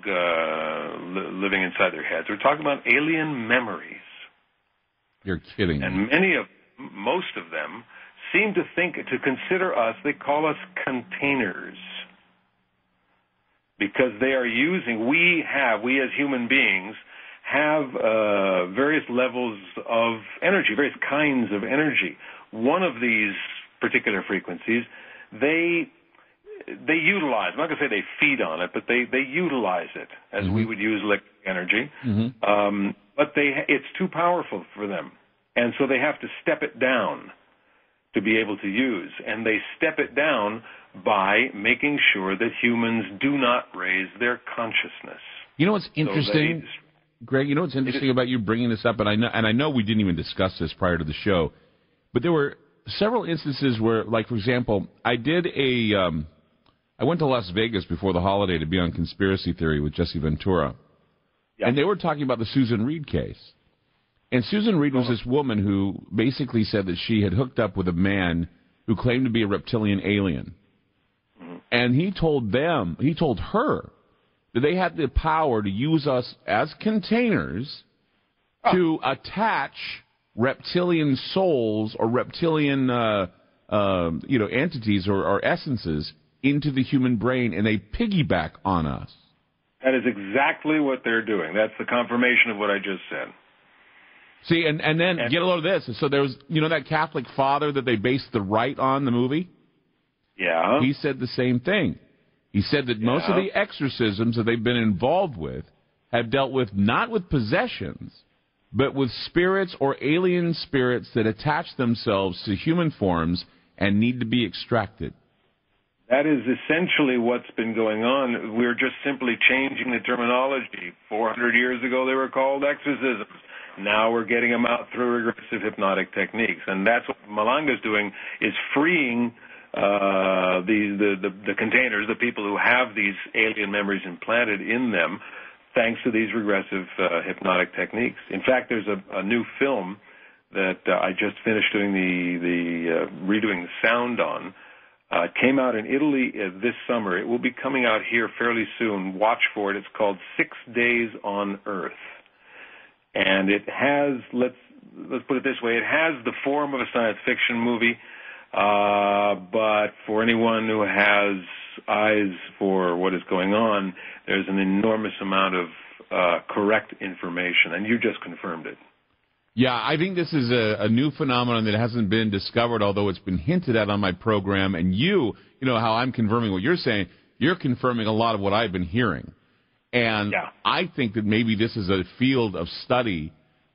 living inside their heads. We're talking about alien memories. You're kidding. And most of them seem to consider us, they call us containers. Because they are we as human beings, have various levels of energy, various kinds of energy. One of these particular frequencies, they utilize. I'm not going to say they feed on it, but they utilize it as we would use electric energy. But it's too powerful for them, and so they have to step it down to be able to use. And they step it down by making sure that humans do not raise their consciousness. You know what's interesting, Greg? You know what's interesting about you bringing this up, and I know we didn't even discuss this prior to the show, but there were several instances where, like, for example, I went to Las Vegas before the holiday to be on Conspiracy Theory with Jesse Ventura, and they were talking about the Susan Reed case. And Susan Reed was this woman who basically said that she had hooked up with a man who claimed to be a reptilian alien. And he told her that they had the power to use us as containers to attach reptilian souls or reptilian entities or essences into the human brain, and they piggyback on us. That is exactly what they're doing. That's the confirmation of what I just said. See, and then get a load of this. So there was, that Catholic father that they based the Rite on, the movie? Yeah. He said the same thing. He said that most of the exorcisms that they've been involved with have dealt with not with possessions, but with spirits or alien spirits that attach themselves to human forms and need to be extracted. That is essentially what's been going on. We're just simply changing the terminology. 400 years ago, they were called exorcisms. Now we're getting them out through regressive hypnotic techniques. And that's what Malanga's doing, is freeing the containers, the people who have these alien memories implanted in them, thanks to these regressive hypnotic techniques. In fact, there's a new film that I just finished doing redoing the sound on. It came out in Italy this summer. It will be coming out here fairly soon. Watch for it. It's called 6 Days on Earth. And it has, let's put it this way, it has the form of a science fiction movie, but for anyone who has eyes for what is going on, there's an enormous amount of correct information, and you just confirmed it. Yeah, I think this is a new phenomenon that hasn't been discovered, although it's been hinted at on my program. And you know how I'm confirming what you're saying. You're confirming a lot of what I've been hearing. And I think that maybe this is a field of study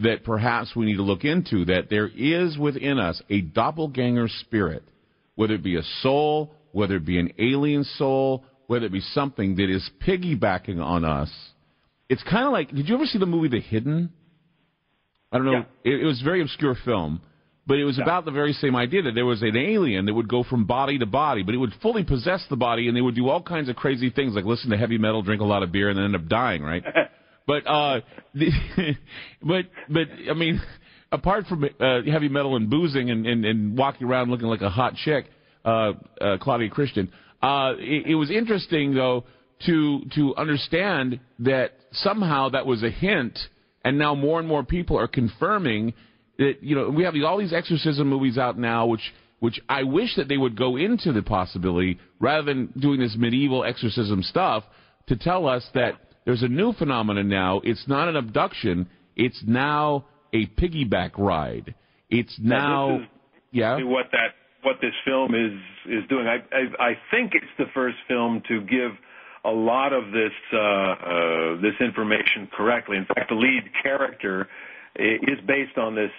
that perhaps we need to look into, that there is within us a doppelganger spirit, whether it be a soul, whether it be an alien soul, whether it be something that is piggybacking on us. It's kind of like, did you ever see the movie The Hidden? I don't know. Yeah. It was a very obscure film, but it was about the very same idea, that there was an alien that would go from body to body, but it would fully possess the body, and they would do all kinds of crazy things, like listen to heavy metal, drink a lot of beer, and then end up dying, right? But I mean, apart from heavy metal and boozing and walking around looking like a hot chick, Claudia Christian, it was interesting, though, to understand that somehow that was a hint. And now more and more people are confirming that, we have all these exorcism movies out now, which I wish that they would go into the possibility, rather than doing this medieval exorcism stuff, to tell us that there's a new phenomenon now. It's not an abduction. It's now a piggyback ride. It's now, what this film is doing. I think it's the first film to give a lot of this information correctly. In fact, the lead character is based on this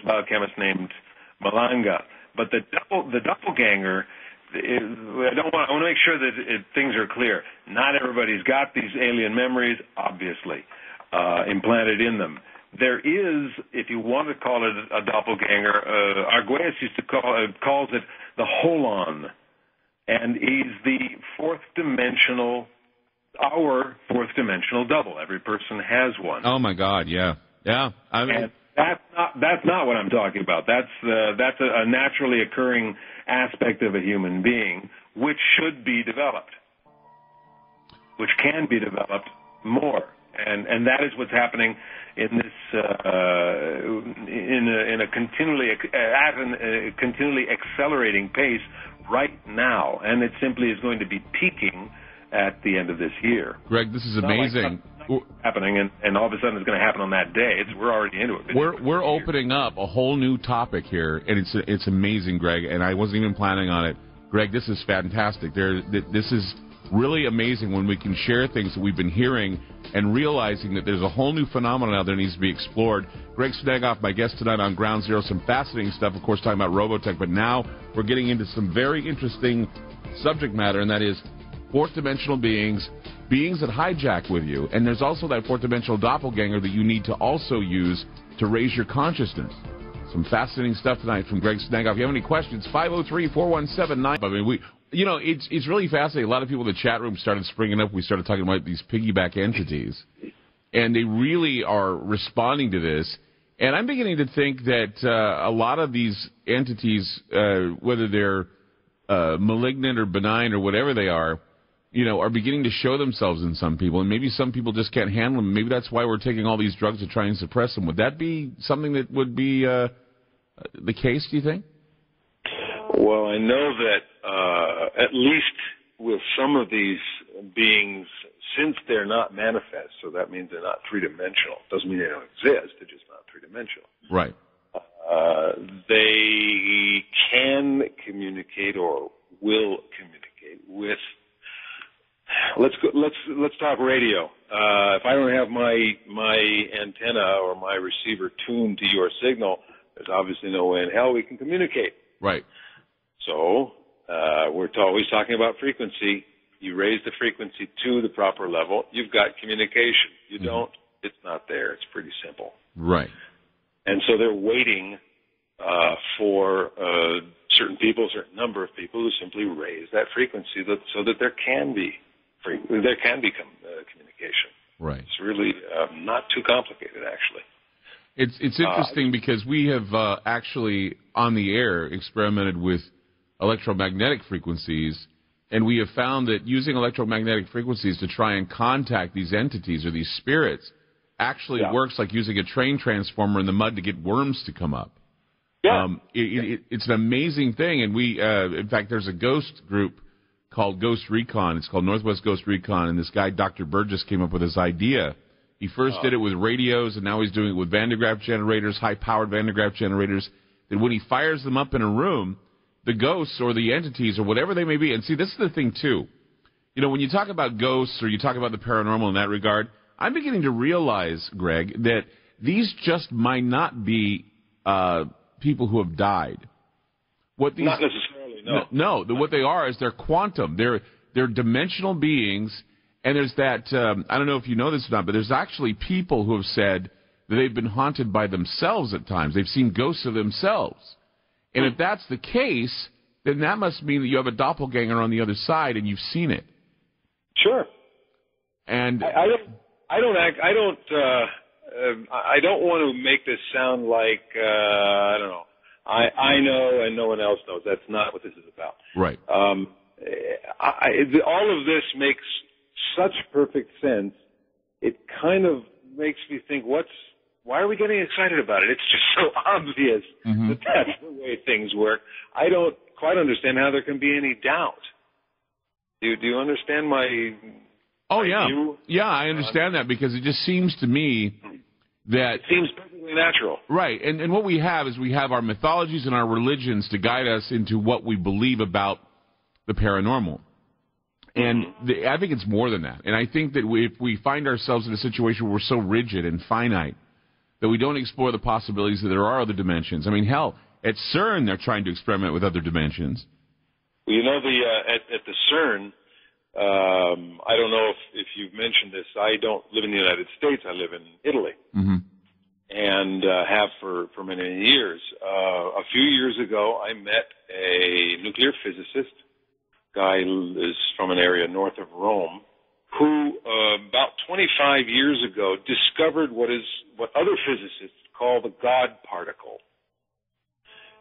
biochemist named Malanga. But the doppelganger, I want to make sure that things are clear. Not everybody's got these alien memories, obviously, implanted in them. There is, if you want to call it a doppelganger, Arguelles used to calls it the holon. And he's our fourth dimensional double. Every person has one. Oh my God, yeah. And that's not what I'm talking about. That's a naturally occurring aspect of a human being, which should be developed. which can be developed more. And that is what's happening in this in a continually at a continually accelerating pace right now, and it simply is going to be peaking at the end of this year. Greg, this is amazing. Happening, and all of a sudden it's going to happen on that day. We're already into it. We're opening up a whole new topic here, and it's amazing, Greg. And I wasn't even planning on it. Greg, this is fantastic. This is really amazing when we can share things that we've been hearing and realizing that there's a whole new phenomenon out there that needs to be explored. Greg Snegoff, my guest tonight on Ground Zero, some fascinating stuff, of course, talking about Robotech, but now we're getting into some very interesting subject matter, and that is fourth-dimensional beings that hijack with you. And there's also that fourth-dimensional doppelganger that you need to also use to raise your consciousness. Some fascinating stuff tonight from Greg Snegoff. If you have any questions, 503-4179. I mean, it's really fascinating. A lot of people in the chat room started springing up. We started talking about these piggyback entities, and they really are responding to this. And I'm beginning to think that a lot of these entities, whether they're malignant or benign or whatever they are beginning to show themselves in some people, and maybe some people just can't handle them. Maybe that's why we're taking all these drugs to try and suppress them. Would that be something that would be the case, do you think? Well, I know that at least with some of these beings, since they're not manifest, so that means they're not three-dimensional. Doesn't mean they don't exist, they're just not three-dimensional. Right. They can communicate or will communicate with. Let's talk radio. If I don't have my antenna or my receiver tuned to your signal, there's obviously no way in hell we can communicate. Right. So we're always talking about frequency. You raise the frequency to the proper level, you've got communication. You don't, it's not there. It's pretty simple. Right. And so they're waiting for certain people, a certain number of people who simply raise that frequency so that there can be communication. Right. It's really not too complicated, actually. It's interesting because we have actually on the air experimented with electromagnetic frequencies, and we have found that using electromagnetic frequencies to try and contact these entities or these spirits actually works like using a train transformer in the mud to get worms to come up. Yeah. It's an amazing thing, and we, in fact, there's a ghost group called Ghost Recon. It's called Northwest Ghost Recon, and this guy, Dr. Burgess, came up with this idea. He first did it with radios, and now he's doing it with Van de Graaff generators, high-powered Van de Graaff generators, that when he fires them up in a room, the ghosts or the entities or whatever they may be, and see, this is the thing, too. When you talk about ghosts or you talk about the paranormal in that regard, I'm beginning to realize, Greg, that these just might not be people who have died. Not necessarily, no. No, what they are is they're quantum. They're dimensional beings, and there's that, I don't know if you know this or not, but there's actually people who have said that they've been haunted by themselves at times. They've seen ghosts of themselves. And if that's the case, then that must mean that you have a doppelganger on the other side and you've seen it. Sure. And I don't want to make this sound like I don't know. I know and no one else knows. That's not what this is about. Right. All of this makes such perfect sense. It kind of makes me think, why are we getting excited about it? It's just so obvious that that's the way things work. I don't quite understand how there can be any doubt. Do you understand my... Oh, yeah. Yeah, I understand that because it just seems to me that... It seems perfectly natural. Right. And what we have is we have our mythologies and our religions to guide us into what we believe about the paranormal. And I think it's more than that. And I think that if we find ourselves in a situation where we're so rigid and finite that we don't explore the possibilities that there are other dimensions. I mean, hell, at CERN they're trying to experiment with other dimensions. Well, at the CERN... I don't know if you've mentioned this. I don't live in the United States. I live in Italy, and have for many years. A few years ago, I met a nuclear physicist. Guy is from an area north of Rome, who about 25 years ago discovered what other physicists call the God particle,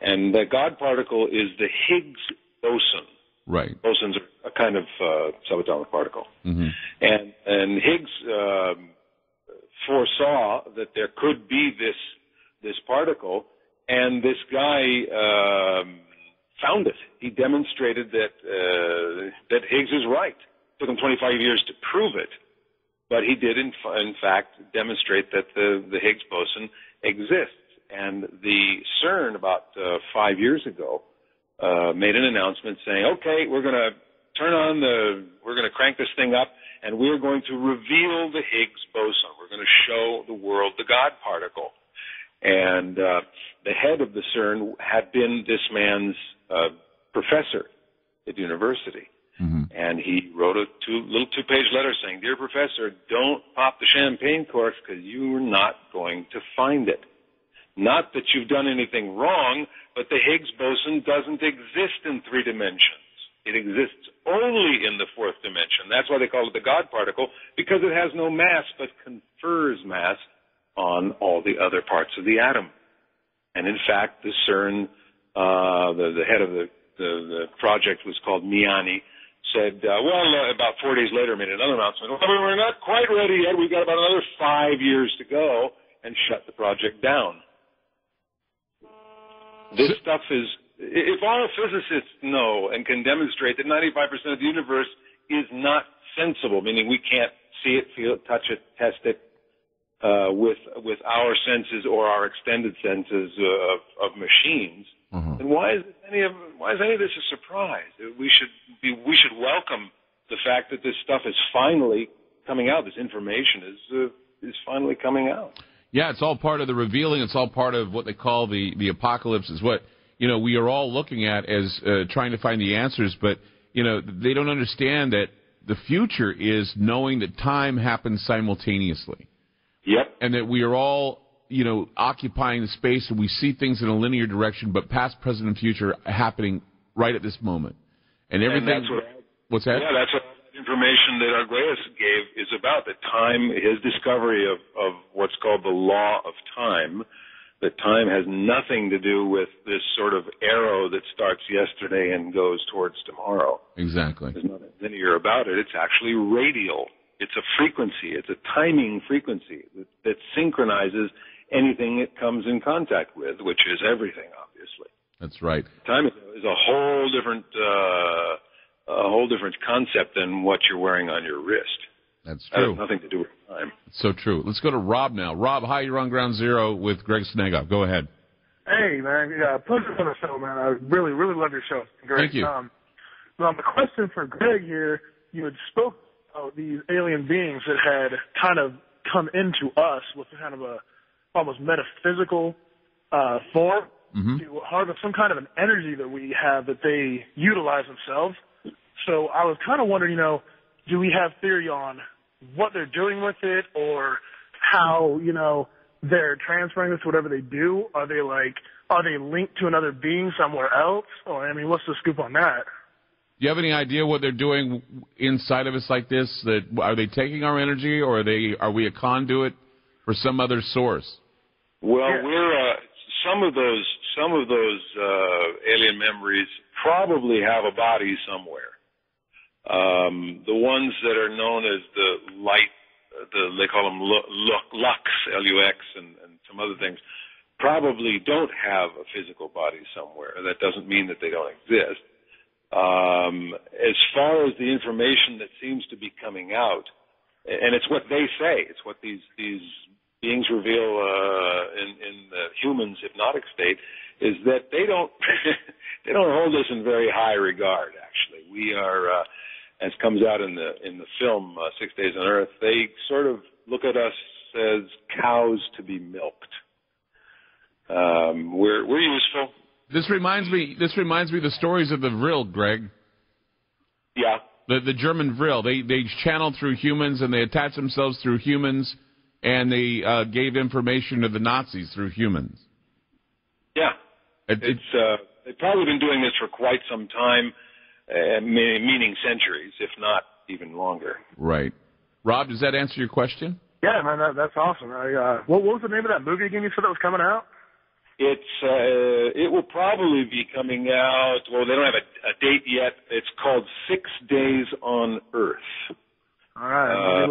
and the God particle is the Higgs boson. Right. Bosons are a kind of subatomic particle. Mm-hmm. And Higgs foresaw that there could be this particle, and this guy found it. He demonstrated that Higgs is right. It took him 25 years to prove it, but he did in fact demonstrate that the Higgs boson exists. And the CERN about 5 years ago made an announcement saying, okay, we're going to crank this thing up, and we're going to reveal the Higgs boson. We're going to show the world the God particle. And the head of the CERN had been this man's professor at university. Mm-hmm. And he wrote a little two-page letter saying, dear professor, don't pop the champagne corks because you're not going to find it. Not that you've done anything wrong, but the Higgs boson doesn't exist in 3 dimensions. It exists only in the 4th dimension. That's why they call it the God particle, because it has no mass but confers mass on all the other parts of the atom. And in fact, the CERN, the head of the project was called Miani, said, about 4 days later made another announcement, well, we're not quite ready yet, we've got about another 5 years to go, and shut the project down. This stuff is, if all physicists know and can demonstrate that 95% of the universe is not sensible, meaning we can't see it, feel it, touch it, test it with our senses or our extended senses of machines, then why is any of this a surprise? We should welcome the fact that this stuff is finally coming out. This information is finally coming out. Yeah, it's all part of the revealing. It's all part of what they call the apocalypse. Is what we are all looking at as trying to find the answers. But they don't understand that the future is knowing that time happens simultaneously. Yep. And that we are all occupying the space, and we see things in a linear direction, but past, present, and future happening right at this moment. And everything. And what's that? Yeah, that's what information that Argreus gave is about. That time, his discovery of what's called the law of time, that time has nothing to do with this sort of arrow that starts yesterday and goes towards tomorrow. Exactly. There's nothing linear about it. It's actually radial. It's a frequency. It's a timing frequency that synchronizes anything it comes in contact with, which is everything, obviously. That's right. Time is a whole different concept than what you're wearing on your wrist. That's true. That has nothing to do with time. So true. Let's go to Rob now. Rob, hi, you're on Ground Zero with Greg Snegoff. Go ahead. Hey, man. Yeah, pleasure on the show, man. I really, really love your show. Great. Thank you. Now, the question for Greg here, you had spoke about these alien beings that had kind of come into us with kind of a almost metaphysical form to harvest some kind of an energy that we have that they utilize themselves. So I was kind of wondering, do we have theory on what they're doing with it, or how, they're transferring this, whatever they do? Are they linked to another being somewhere else? Or, what's the scoop on that? Do you have any idea what they're doing inside of us like this? Are they taking our energy, or are we a conduit for some other source? Well, we're some of those alien memories probably have a body somewhere. The ones that are known as the light, they call them Lux, L-U-X, and some other things, probably don't have a physical body somewhere. That doesn't mean that they don't exist. As far as the information that seems to be coming out, and it's what they say, it's what these beings reveal in the human's hypnotic state, is that they don't they don't hold us in very high regard. Actually, we are, as comes out in the film 6 Days on Earth, they sort of look at us as cows to be milked. We're useful. This reminds me of the stories of the Vril, Greg. Yeah. The German Vril. They channeled through humans, and they attached themselves through humans, and they gave information to the Nazis through humans. Yeah. They've probably been doing this for quite some time, meaning centuries, if not even longer. Right. Rob, does that answer your question? Yeah, man, that's awesome. What was the name of that movie again you said that was coming out? It will probably be coming out. Well, they don't have a date yet. It's called 6 Days on Earth. All right.